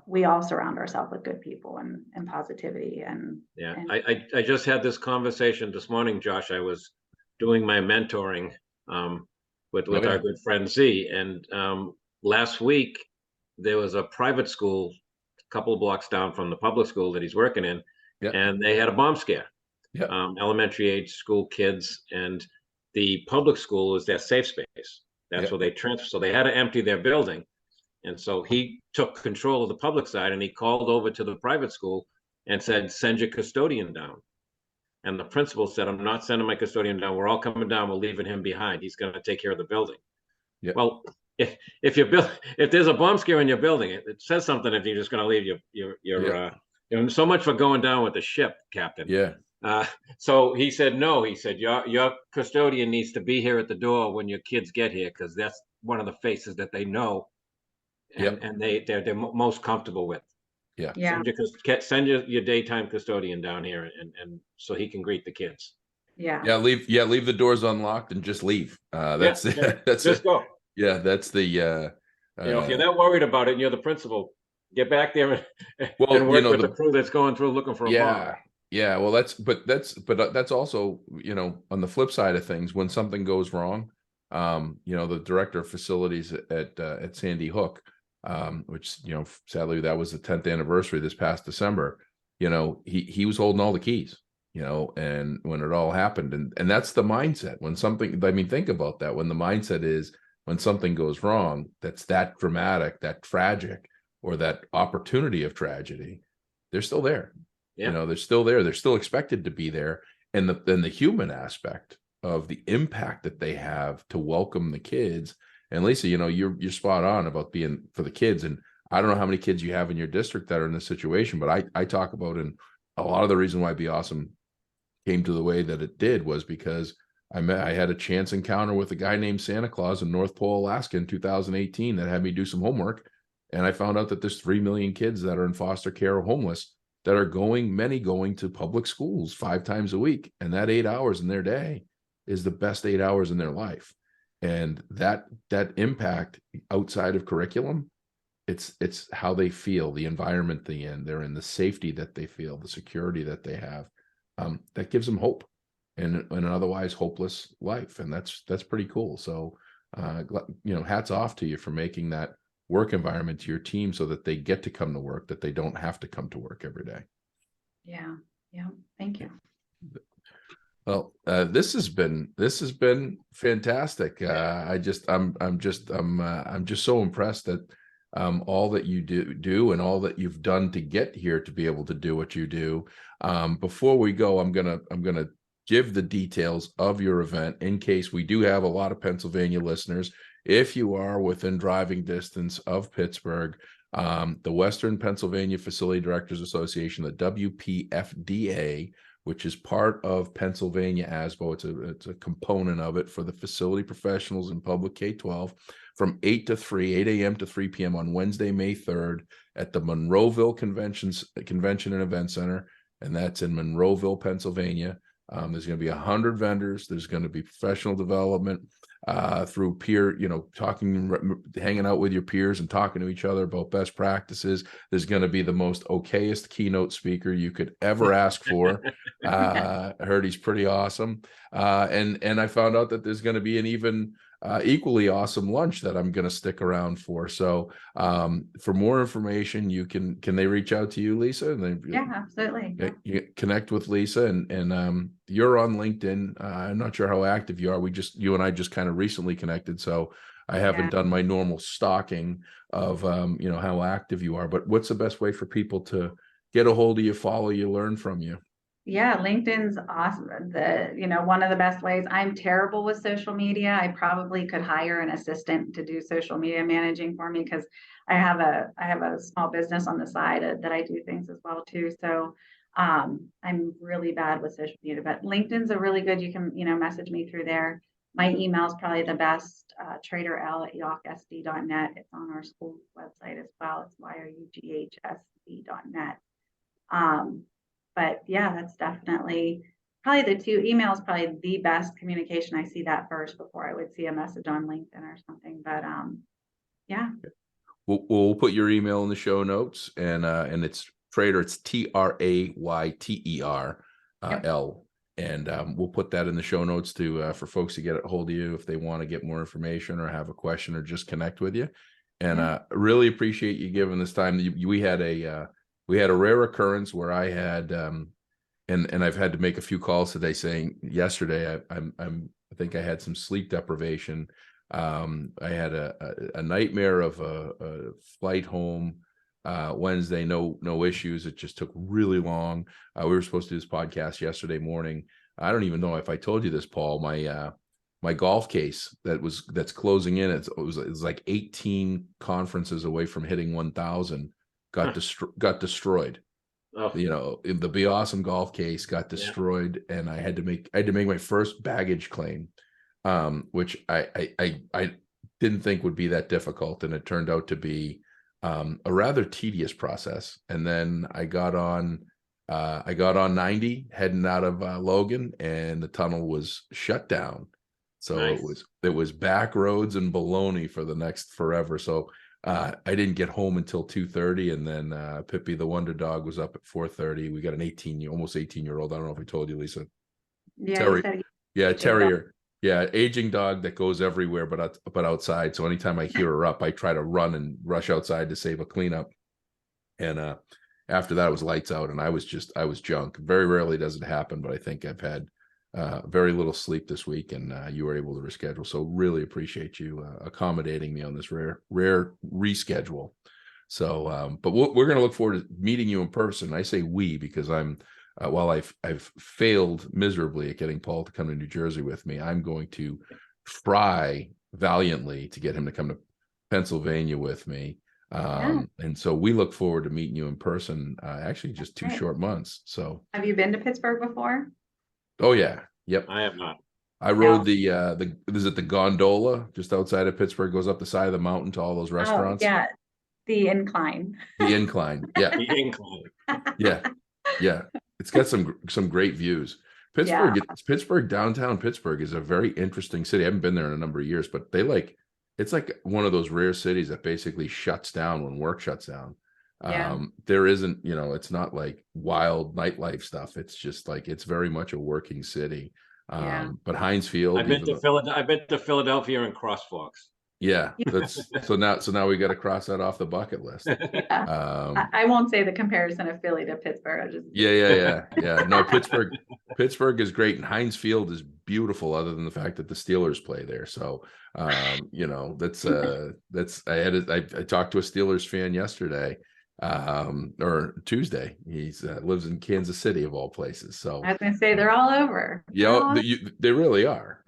we all surround ourselves with good people and positivity and I just had this conversation this morning, Josh. I was doing my mentoring with our good friend Z, and last week there was a private school a couple of blocks down from the public school that he's working in, and they had a bomb scare. Elementary age school kids, and the public school is their safe space. That's where they transfer. So they had to empty their building. And so he took control of the public side and he called over to the private school and said, send your custodian down. And the principal said, I'm not sending my custodian down. We're all coming down. We're leaving him behind. He's going to take care of the building. Well, if there's a bomb scare in your building, it says something if you're just going to leave your so much for going down with the ship, Captain. So he said, no, he said, your custodian needs to be here at the door when your kids get here, because that's one of the faces that they know and they're most comfortable with. Send your daytime custodian down here and so he can greet the kids. Leave the doors unlocked and just leave. That's just go. That's the if you're that worried about it and you're the principal, get back there and work with the crew that's going through looking for a bomb. Well, that's also, on the flip side of things, when something goes wrong, the director of facilities at Sandy Hook, which, sadly that was the 10th anniversary this past December. He was holding all the keys, and when it all happened, and that's the mindset. When something, I mean, think about that. When the mindset is, when something goes wrong, that's that dramatic, that tragic, or that opportunity of tragedy, they're still there. Yeah. They're still there. They're still expected to be there. And then the human aspect of the impact that they have to welcome the kids. And Lisa, you're spot on about being for the kids. And I don't know how many kids you have in your district that are in this situation, but I talk about, and a lot of the reason why Be Awesome came to the way that it did was because I had a chance encounter with a guy named Santa Claus in North Pole, Alaska in 2018 that had me do some homework. And I found out that there's 3 million kids that are in foster care or homeless that are many going to public schools 5 times a week. And that 8 hours in their day is the best 8 hours in their life. And that impact outside of curriculum, it's how they feel, the environment they're in, the safety that they feel, the security that they have, that gives them hope in an otherwise hopeless life. And that's pretty cool. So, hats off to you for making that work environment to your team so that they get to come to work, that they don't have to come to work every day. Yeah. Thank you. Well, this has been fantastic. I'm just so impressed that all that you do and all that you've done to get here to be able to do what you do. Before we go, I'm gonna give the details of your event in case we do have a lot of Pennsylvania listeners. If you are within driving distance of Pittsburgh, the Western Pennsylvania Facility Directors Association, the WPFDA, which is part of Pennsylvania ASBO. It's a component of it for the facility professionals in public K-12 from 8 a.m. to 3 p.m. on Wednesday, May 3rd at the Monroeville Convention and Event Center. And that's in Monroeville, Pennsylvania. There's going to be 100 vendors. There's going to be professional development through peer, hanging out with your peers and talking to each other about best practices. There's going to be the most okayest keynote speaker you could ever ask for. I heard he's pretty awesome. And I found out that there's going to be an even equally awesome lunch that I'm going to stick around for. So for more information, can they reach out to you, Lisa? And Yeah, absolutely. you connect with Lisa, and you're on LinkedIn. I'm not sure how active you are. You and I just kind of recently connected, so I haven't done my normal stalking of how active you are. But what's the best way for people to get a hold of you, follow you, learn from you? Yeah, LinkedIn's awesome. One of the best ways. I'm terrible with social media. I probably could hire an assistant to do social media managing for me because I have a small business on the side that I do things as well too. So I'm really bad with social media, but LinkedIn's a really good. You can message me through there. My email is probably the best. TrayterL@yawksd.net. It's on our school website as well. It's YOUGHSD.net. But yeah, that's definitely probably the two emails, probably the best communication. I see that first before I would see a message on LinkedIn or something. But yeah. We'll put your email in the show notes, and it's Trayter. It's TRAYTER L, and we'll put that in the show notes for folks to get a hold of you if they want to get more information or have a question or just connect with you. And really appreciate you giving this time. We had a rare occurrence where I had and I've had to make a few calls today saying yesterday I think I had some sleep deprivation. I had a nightmare of a flight home Wednesday, no issues. It just took really long. We were supposed to do this podcast yesterday morning. I don't even know if I told you this, Paul. My golf case that's closing in. It was like 18 conferences away from hitting 1,000. Got destroyed. Oh. The Be Awesome golf case got destroyed, and I had to make my first baggage claim, which I didn't think would be that difficult, and it turned out to be a rather tedious process. And then I got on 90 heading out of Logan, and the tunnel was shut down. So nice. it was back roads and baloney for the next forever. So I didn't get home until 2:30, and then Pippi the Wonder Dog was up at 4:30. We got an almost 18-year-old. I don't know if I told you, Lisa. Yeah, Terrier. Yeah, aging dog that goes everywhere, but outside. So anytime I hear her up, I try to run and rush outside to save a cleanup. And after that, it was lights out, and I was junk. Very rarely does it happen, but I think I've had very little sleep this week, and you were able to reschedule. So really appreciate you accommodating me on this rare reschedule. So, but we're going to look forward to meeting you in person. I say we because I'm. While I've failed miserably at getting Paul to come to New Jersey with me, I'm going to try valiantly to get him to come to Pennsylvania with me. And so we look forward to meeting you in person. Actually, just 2 short months. So, have you been to Pittsburgh before? oh yeah, yep. I have not. I rode the is it the gondola just outside of Pittsburgh? Goes up the side of the mountain to all those restaurants. Oh, yeah, the incline. The incline. Yeah, The incline. yeah, yeah. It's got some great views. Pittsburgh, downtown Pittsburgh is a very interesting city. I haven't been there in a number of years, but it's like one of those rare cities that basically shuts down when work shuts down. There isn't, it's not like wild nightlife stuff. It's just like, it's very much a working city. But Heinz Field. I've been to Philadelphia and Crosswalks. Yeah, that's so now we got to cross that off the bucket list. I won't say the comparison of Philly to Pittsburgh. Yeah. No, Pittsburgh is great, and Heinz Field is beautiful. Other than the fact that the Steelers play there, so that's I talked to a Steelers fan yesterday, or Tuesday. He's lives in Kansas City of all places. So I was going to say they're all over. They really are.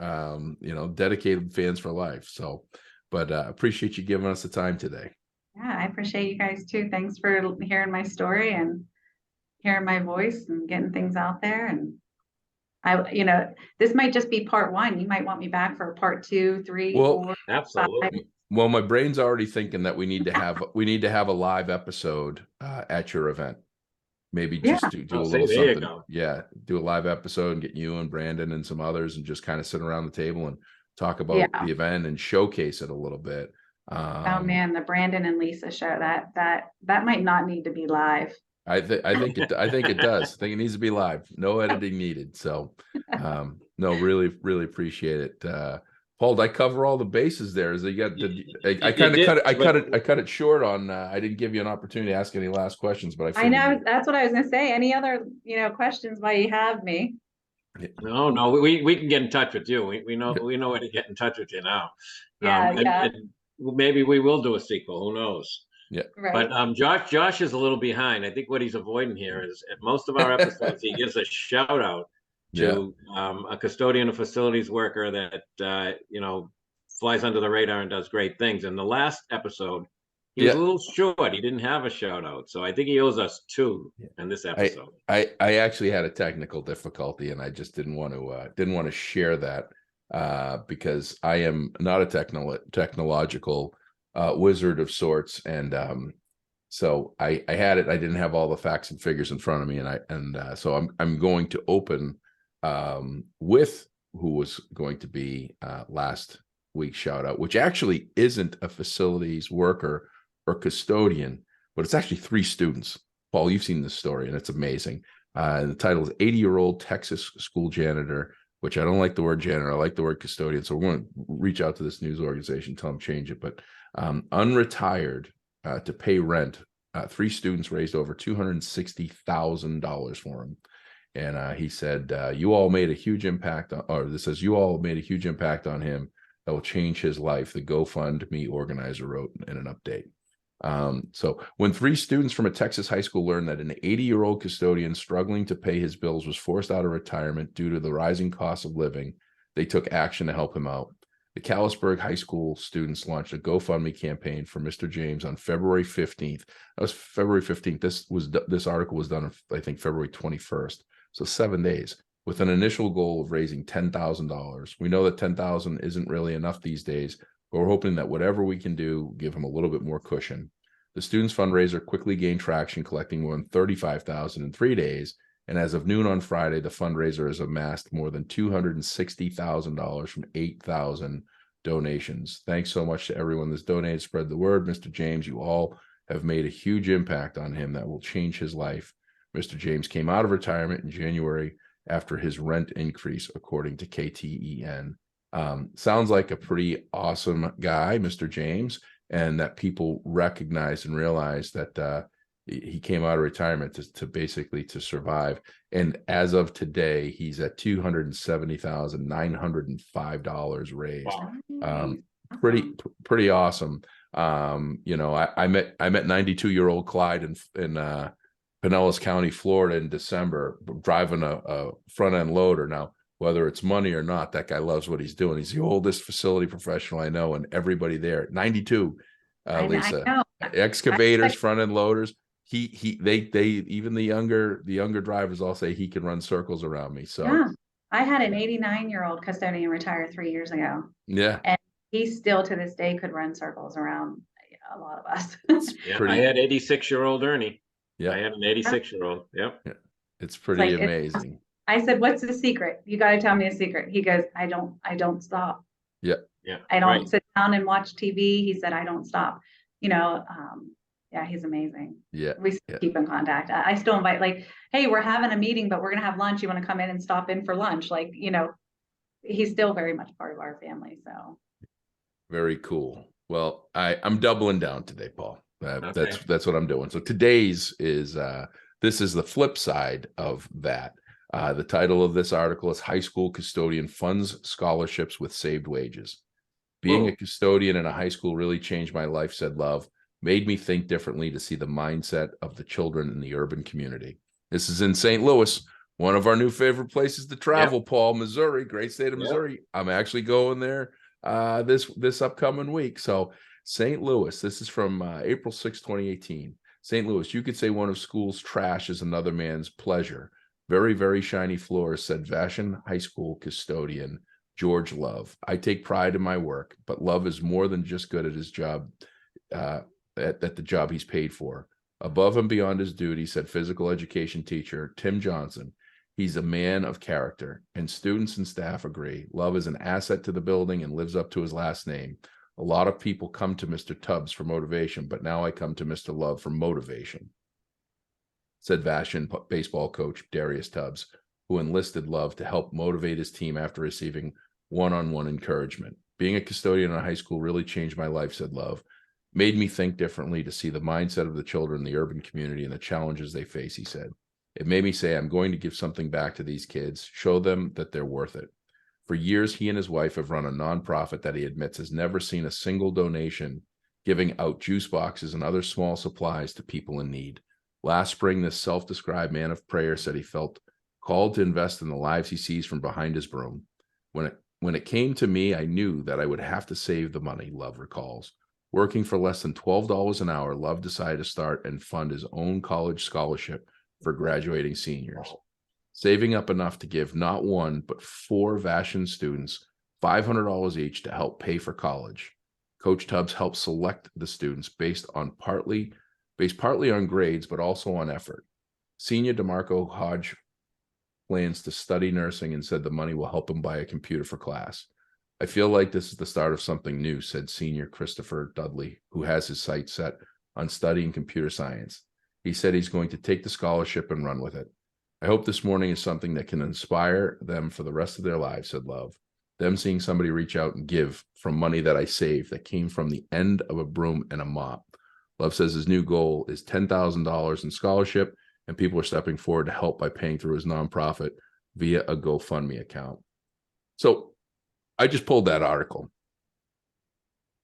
Dedicated fans for life. So. But appreciate you giving us the time today. Yeah, I appreciate you guys too. Thanks for hearing my story and hearing my voice and getting things out there. And this might just be part 1. You might want me back for part 2, 3, 4, absolutely. 5. Well, my brain's already thinking that we need to have a live episode at your event. Maybe just do a little something. Yeah, do a live episode and get you and Brandon and some others and just kind of sit around the table and talk about the event and showcase it a little bit. Oh man, the Brandon and Lisa show that might not need to be live. I think it does. I think it needs to be live. No editing needed. So no, really appreciate it. Paul, did I cover all the bases there? Is I cut it short on I didn't give you an opportunity to ask any last questions, but I know that's what I was gonna say. Any other questions while you have me? No, we can get in touch with you. We know where to get in touch with you now. And maybe we will do a sequel. Who knows? Yeah. Right. But Josh is a little behind. I think what he's avoiding here is at most of our episodes he gives a shout out to a custodian or facilities worker that flies under the radar and does great things. And the last episode, he was a little short. He didn't have a shout out. So I think he owes us 2 in this episode. I actually had a technical difficulty and I just didn't want to share that because I am not a technological wizard of sorts. And so I had it. I didn't have all the facts and figures in front of me. So I'm going to open with who was going to be last week's shout out, which actually isn't a facilities worker or custodian, but it's actually 3 students. Paul, you've seen this story and it's amazing. The title is 80-year-old Texas school janitor, which I don't like the word janitor. I like the word custodian. So we're going to reach out to this news organization, tell them change it. But unretired to pay rent, 3 students raised over $260,000 for him. And he said, you all made a huge impact you all made a huge impact on him that will change his life. The GoFundMe organizer wrote in an update. So when 3 students from a Texas high school learned that an 80-year-old custodian struggling to pay his bills was forced out of retirement due to the rising cost of living, they took action to help him out. The Callisburg High School students launched a GoFundMe campaign for Mr. James on February 15th. That was February 15th. This article was done, I think, February 21st. So 7 days, with an initial goal of raising $10,000. We know that $10,000 isn't really enough these days, but we're hoping that whatever we can do, give him a little bit more cushion. The students' fundraiser quickly gained traction, collecting more than $35,000 in 3 days. And as of noon on Friday, the fundraiser has amassed more than $260,000 from 8,000 donations. Thanks so much to everyone that's donated. Spread the word. Mr. James, you all have made a huge impact on him that will change his life. Mr. James came out of retirement in January after his rent increase, according to KTEN. Sounds like a pretty awesome guy, Mr. James, and that people recognize and realize that he came out of retirement to basically to survive. And as of today, he's at $270,905 raised. Wow. Pretty awesome. I met 92-year-old Clyde in Pinellas County, Florida in December, driving a front end loader. Now, whether it's money or not, that guy loves what he's doing. He's the oldest facility professional I know, and everybody there, 92, Lisa, I know. excavators, front end loaders. They even the younger drivers all say he can run circles around me. So Yeah, I had an 89-year-old custodian retire 3 years ago, yeah, and he still to this day could run circles around a lot of us. Yeah, pretty- I had 86-year-old Ernie. yeah, I had an 86-year-old. Yep. it's pretty like, amazing. I said, "What's the secret? You got to tell me a secret." He goes, "I don't stop. Yeah, Yeah. I don't Right. sit down and watch TV." He said, "I don't stop." Yeah, he's amazing. yeah. We still keep in contact. I still invite, like, "Hey, we're having a meeting, but we're gonna have lunch. You want to come in and stop in for lunch?" Like, he's still very much part of our family. So Very cool. Well, I'm doubling down today, Paul. Okay. That's what I'm doing. So today's is this is the flip side of that. The title of this article is High School Custodian Funds Scholarships with Saved Wages. Being a custodian in a high school really changed my life, said Love. Made me think differently to see the mindset of the children in the urban community. This is in St. Louis, one of our new favorite places to travel, Paul, Missouri, great state of Missouri. I'm actually going there this upcoming week. So St. Louis, this is from April 6, 2018. St. Louis, you could say one of school's trash is another man's pleasure. Very, very shiny floors, said Vashon High School custodian George Love. I take pride in my work, but Love is more than just good at his job, at the job he's paid for. Above and beyond his duty, said physical education teacher Tim Johnson. He's a man of character, and students and staff agree. Love is an asset to the building and lives up to his last name. A lot of people come to Mr. Tubbs for motivation, but now I come to Mr. Love for motivation, said Vashon baseball coach Darius Tubbs, who enlisted Love to help motivate his team after receiving one-on-one encouragement. Being a custodian in a high school really changed my life, said Love. Made me think differently to see the mindset of the children in the urban community and the challenges they face, he said. It made me say, I'm going to give something back to these kids, show them that they're worth it. For years, he and his wife have run a nonprofit that he admits has never seen a single donation, giving out juice boxes and other small supplies to people in need. Last spring, this self-described man of prayer said he felt called to invest in the lives he sees from behind his broom. When it came to me, I knew that I would have to save the money, Love recalls. Working for less than $12 an hour, Love decided to start and fund his own college scholarship for graduating seniors, saving up enough to give not one, but 4 Vashon students $500 each to help pay for college. Coach Tubbs helped select the students based partly on grades, but also on effort. Senior DeMarco Hodge plans to study nursing and said the money will help him buy a computer for class. I feel like this is the start of something new, said senior Christopher Dudley, who has his sights set on studying computer science. He said he's going to take the scholarship and run with it. I hope this morning is something that can inspire them for the rest of their lives, said Love. Them seeing somebody reach out and give from money that I saved that came from the end of a broom and a mop. Love says his new goal is $10,000 in scholarship, and people are stepping forward to help by paying through his nonprofit via a GoFundMe account. So I just pulled that article.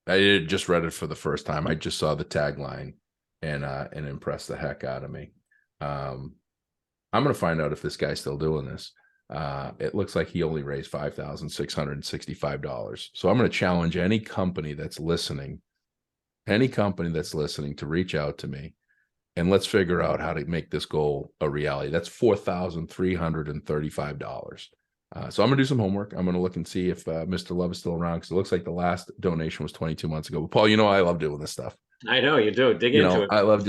I just read it for the first time. I just saw the tagline and impressed the heck out of me. I'm going to find out if this guy's still doing this. It looks like he only raised $5,665. So I'm going to challenge any company that's listening to reach out to me, and let's figure out how to make this goal a reality. That's $4,335. So I'm going to do some homework. I'm going to look and see if Mr. Love is still around, because it looks like the last donation was 22 months ago. But Paul, I love doing this stuff. I know you do. Dig into it. I love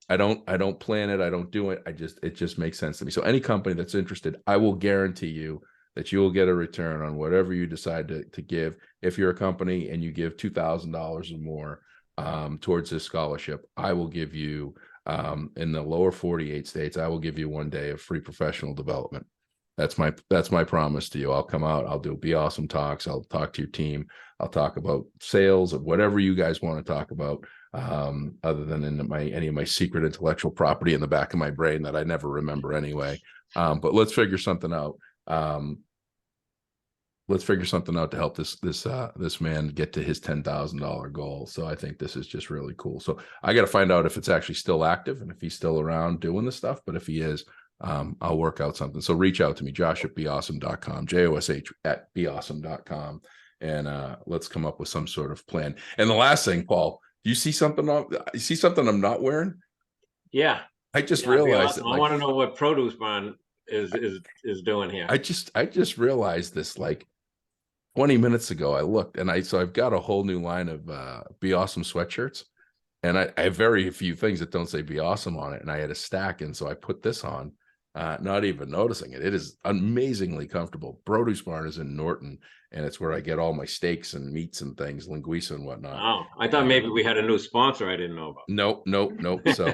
I don't plan it. I don't do it. It just makes sense to me. So any company that's interested, I will guarantee you that you will get a return on whatever you decide to give. If you're a company and you give $2,000 or more towards this scholarship, I will give you in the lower 48 states, I will give you 1 day of free professional development. That's my promise to you. I'll come out. I'll do Be Awesome talks. I'll talk to your team. I'll talk about sales of whatever you guys want to talk about. Other than in any of my secret intellectual property in the back of my brain that I never remember anyway. But let's figure something out. Let's figure something out to help this man get to his $10,000 goal. So I think this is just really cool. So I got to find out if it's actually still active and if he's still around doing the stuff. But if he is, I'll work out something. So reach out to me, josh@beawesome.com, josh@beawesome.com, and let's come up with some sort of plan. And the last thing, Paul, do you see something I'm not wearing? Yeah. I just Yeah, realized I want to know what Produce Barn is doing here. I just realized this like 20 minutes ago. I looked and I've got a whole new line of Be Awesome sweatshirts, and I have very few things that don't say Be Awesome on it, and I had a stack, and so I put this on, not even noticing it. It is amazingly comfortable. Produce Barn is in Norton, and it's where I get all my steaks and meats and things, linguiça and whatnot. Oh, I thought maybe we had a new sponsor I didn't know about. Nope. So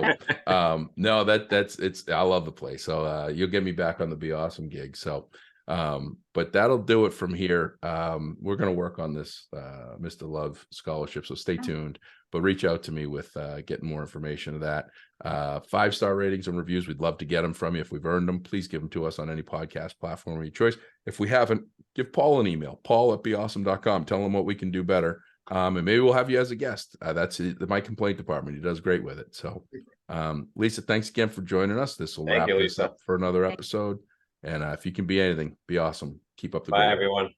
no, it's I love the place. So you'll get me back on the Be Awesome gig. So but that'll do it from here. We're gonna work on this Mr. Love scholarship, so stay tuned. But reach out to me with getting more information of that. 5-star ratings and reviews. We'd love to get them from you. If we've earned them, please give them to us on any podcast platform of your choice. If we haven't, give Paul an email, paul@beawesome.com. Tell him what we can do better. And maybe we'll have you as a guest. That's my complaint department. He does great with it. So Lisa, thanks again for joining us. This will wrap this up for another episode. And if you can be anything, be awesome. Keep up the good work. Bye, everyone.